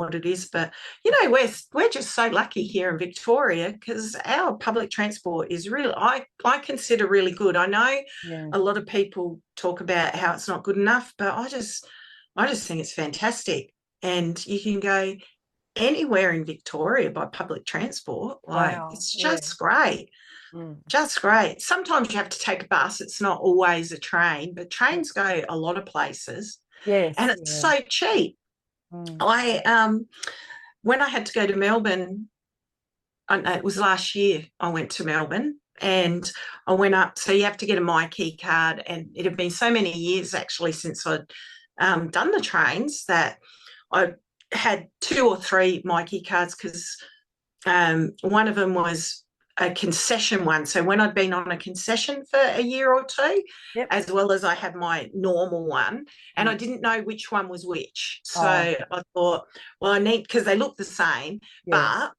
what it is, but you know, we're just so lucky here in Victoria because our public transport is really, I consider really good. I know Yeah. a lot of people talk about how it's not good enough, but I just think it's fantastic. And you can go anywhere in Victoria by public transport. Like Wow. it's Yeah. just great. Mm. Just great. Sometimes you have to take a bus. It's not always a train, but Mm. trains go a lot of places and Yes. it's Yeah. so cheap. Mm. I when I had to go to Melbourne, I know it was last year I went to Melbourne and I went up. So you have to get a My Key card, and it had been so many years actually since I'd done the trains that I had two or three My Key cards because one of them was a concession one. So when I'd been on a concession for a year or two, Yep. as well as I had my normal one, and I Mm. didn't know which one was which. So Oh, I thought, well, I need, because they look the same, yeah. but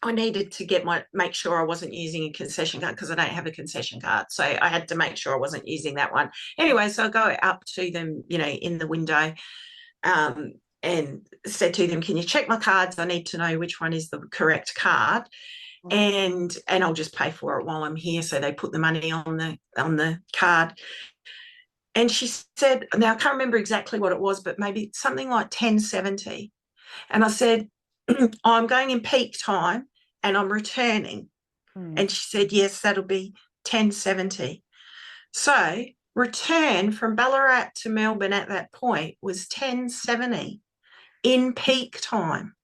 I needed to make sure I wasn't using a concession card because I don't have a concession card. So I had to make sure I wasn't using that one. Anyway, so I go up to them, you know, in the window, um, and said to them, can you check my cards? I need to know which one is the correct card. Mm. And I'll just pay for it while I'm here. So they put the money on the card. And she said, now I can't remember exactly what it was, but maybe something like 10.70. And I said, I'm going in peak time and I'm returning. Mm. And she said, yes, that'll be 10.70. So return from Ballarat to Melbourne at that point was 10.70 in peak time.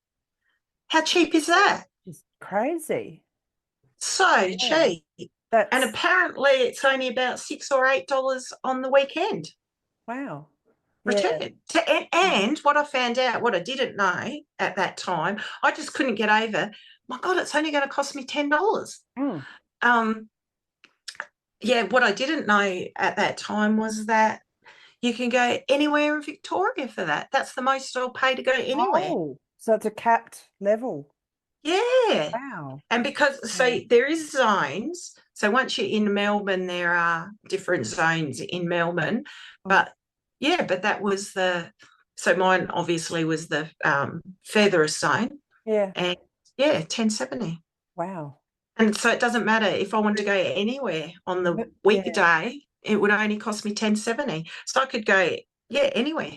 How cheap is that? It's crazy. So Yeah. cheap. And That's apparently it's only about $6 or $8 on the weekend wow. Yeah. return. And what I found out, what I didn't know at that time, I just couldn't get over, my God, it's only going to cost me $10. Mm. Um, yeah, what I didn't know at that time was that you can go anywhere in Victoria for that. That's the most I'll pay to go anywhere. Oh, so it's a capped level. Yeah. Wow. And because, Yeah. so there is zones. So once you're in Melbourne, there are different zones in Melbourne. Mm. But yeah, but that was so mine obviously was the furthest zone. Yeah. And yeah, 10.70. Wow. And so it doesn't matter if I want to go anywhere on the Yeah. weekday, it would only cost me 10.70. So I could go, yeah, anywhere.